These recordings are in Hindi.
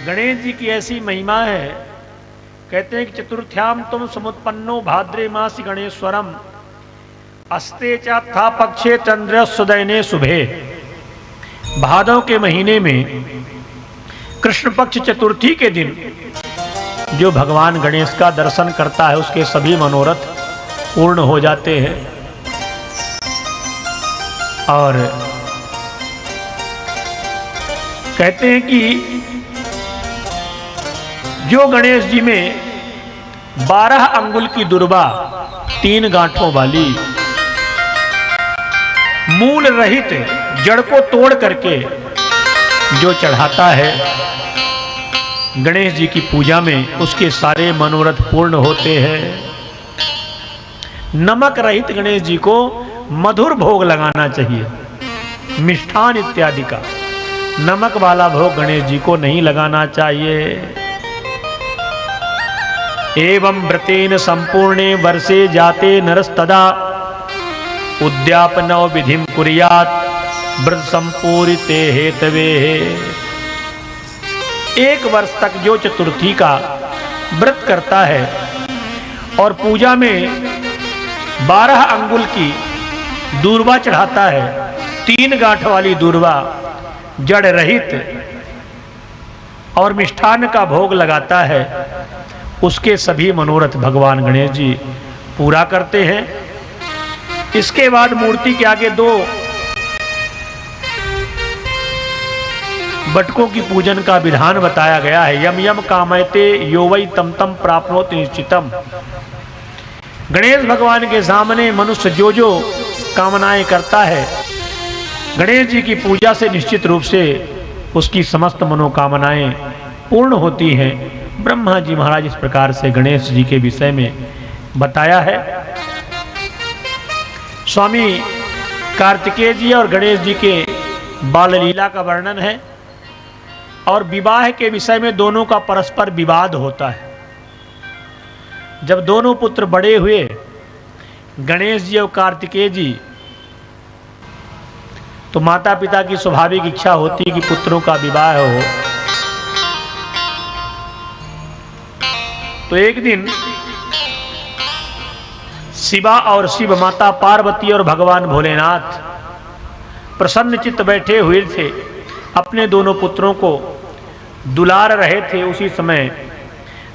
गणेश जी की ऐसी महिमा है, कहते हैं कि चतुर्थ्याम तुम समुत्पन्नो भाद्रे मासी गणेश्वरम अस्ते चाथा पक्षे चंद्र सुदयने शुभे। भादव के महीने में कृष्ण पक्ष चतुर्थी के दिन जो भगवान गणेश का दर्शन करता है उसके सभी मनोरथ पूर्ण हो जाते हैं। और कहते हैं कि जो गणेश जी में 12 अंगुल की दुर्वा 3 गांठों वाली मूल रहित जड़ को तोड़ करके जो चढ़ाता है गणेश जी की पूजा में उसके सारे मनोरथ पूर्ण होते हैं। नमक रहित गणेश जी को मधुर भोग लगाना चाहिए, मिष्ठान इत्यादि का। नमक वाला भोग गणेश जी को नहीं लगाना चाहिए। एवं व्रतेन संपूर्णे वर्षे जाते नरस्तदा उद्यापनो विधिम कुर्यात् व्रत संपूरिते हेतवे। 1 वर्ष तक जो चतुर्थी का व्रत करता है और पूजा में 12 अंगुल की दूर्वा चढ़ाता है, 3 गांठ वाली दूर्वा जड़ रहित और मिष्ठान का भोग लगाता है, उसके सभी मनोरथ भगवान गणेश जी पूरा करते हैं। इसके बाद मूर्ति के आगे 2 बटकों की पूजन का विधान बताया गया है। यम यम कामयते यो वै तम तम प्राप्नोति निश्चितम। गणेश भगवान के सामने मनुष्य जो जो कामनाएं करता है, गणेश जी की पूजा से निश्चित रूप से उसकी समस्त मनोकामनाएं पूर्ण होती हैं। ब्रह्मा जी महाराज इस प्रकार से गणेश जी के विषय में बताया है। स्वामी कार्तिकेय जी और गणेश जी के बाल लीला का वर्णन है और विवाह के विषय में दोनों का परस्पर विवाद होता है। जब दोनों पुत्र बड़े हुए, गणेश जी और कार्तिकेय जी, तो माता पिता की स्वाभाविक इच्छा होती है कि पुत्रों का विवाह हो। तो एक दिन शिवा और शिव माता पार्वती और भगवान भोलेनाथ प्रसन्न चित्त बैठे हुए थे, अपने दोनों पुत्रों को दुलार रहे थे। उसी समय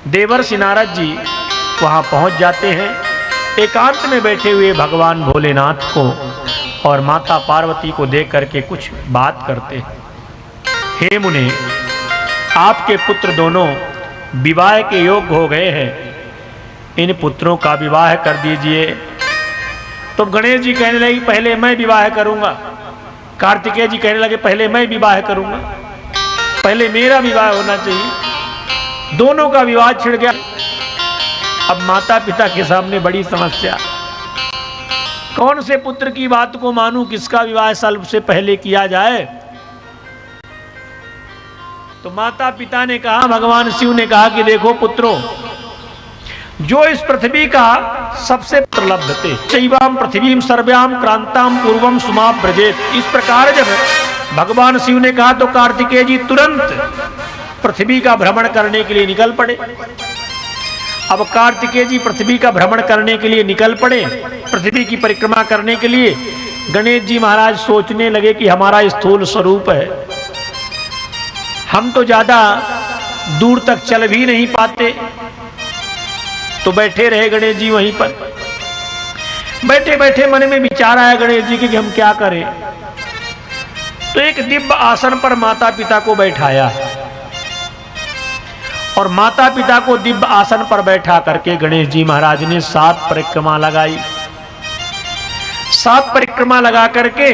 देवर्षि नारद जी वहां पहुंच जाते हैं। एकांत में बैठे हुए भगवान भोलेनाथ को और माता पार्वती को देख करके कुछ बात करते हैं। हे मुने, आपके पुत्र दोनों विवाह के योग्य हो गए हैं, इन पुत्रों का विवाह कर दीजिए। तो गणेश जी कहने लगे पहले मैं विवाह करूंगा। कार्तिकेय जी कहने लगे पहले मैं विवाह करूंगा, पहले मेरा विवाह होना चाहिए। दोनों का विवाद छिड़ गया। अब माता पिता के सामने बड़ी समस्या, कौन से पुत्र की बात को मानूं, किसका विवाह सबसे पहले किया जाए। तो माता पिता ने कहा, भगवान शिव ने कहा कि देखो पुत्रों, जो इस पृथ्वी का सबसे प्रलब्ध थे, शैवाम पृथ्वीम सर्व्याम क्रांताम पूर्वम सुमा ब्रजेत। इस प्रकार जब भगवान शिव ने कहा तो कार्तिकेय जी तुरंत पृथ्वी का भ्रमण करने के लिए निकल पड़े। अब कार्तिकेय जी पृथ्वी का भ्रमण करने के लिए निकल पड़े, पृथ्वी की परिक्रमा करने के लिए। गणेश जी महाराज सोचने लगे कि हमारा स्थूल स्वरूप है, हम तो ज्यादा दूर तक चल भी नहीं पाते। तो बैठे रहे गणेश जी वहीं पर। बैठे बैठे मन में विचार आया गणेश जी के कि हम क्या करें। तो एक दिव्य आसन पर माता पिता को बैठाया और माता पिता को दिव्य आसन पर बैठा करके गणेश जी महाराज ने 7 परिक्रमा लगाई। 7 परिक्रमा लगा करके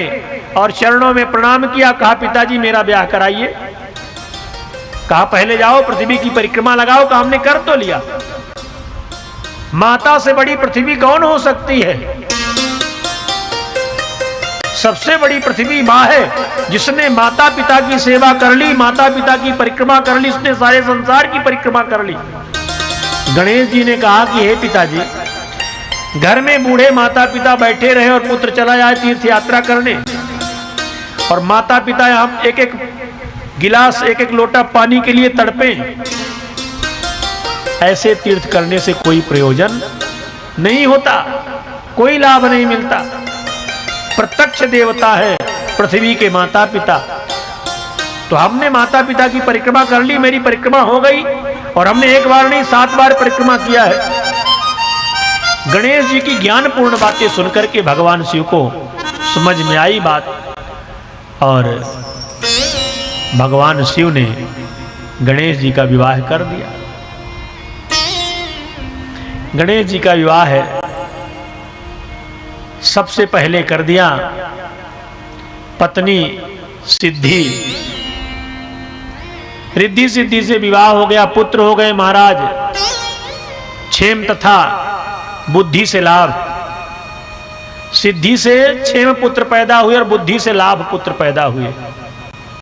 और चरणों में प्रणाम किया। कहा पिताजी मेरा ब्याह कराइए। कहा पहले जाओ पृथ्वी की परिक्रमा लगाओ। कहा हमने कर तो लिया। माता से बड़ी पृथ्वी कौन हो सकती है। सबसे बड़ी पृथ्वी मां है, जिसने माता पिता की सेवा कर ली, माता पिता की परिक्रमा कर ली, उसने सारे संसार की परिक्रमा कर ली। गणेश जी ने कहा कि हे पिताजी, घर में बूढ़े माता पिता बैठे रहे और पुत्र चला जाए तीर्थ यात्रा करने, और माता पिता यहां एक एक गिलास एक एक लोटा पानी के लिए तड़पे, ऐसे तीर्थ करने से कोई प्रयोजन नहीं होता, कोई लाभ नहीं मिलता। प्रत्यक्ष देवता है पृथ्वी के माता पिता। तो हमने माता पिता की परिक्रमा कर ली, मेरी परिक्रमा हो गई, और हमने एक बार नहीं 7 बार परिक्रमा किया है। गणेश जी की ज्ञानपूर्ण बातें सुनकर के भगवान शिव को समझ में आई बात, और भगवान शिव ने गणेश जी का विवाह कर दिया। गणेश जी का विवाह है सबसे पहले कर दिया पत्नी सिद्धि, रिद्धि सिद्धि से विवाह हो गया, पुत्र हो गए महाराज। क्षेम तथा बुद्धि से लाभ, सिद्धि से क्षेम पुत्र पैदा हुए और बुद्धि से लाभ पुत्र पैदा हुए।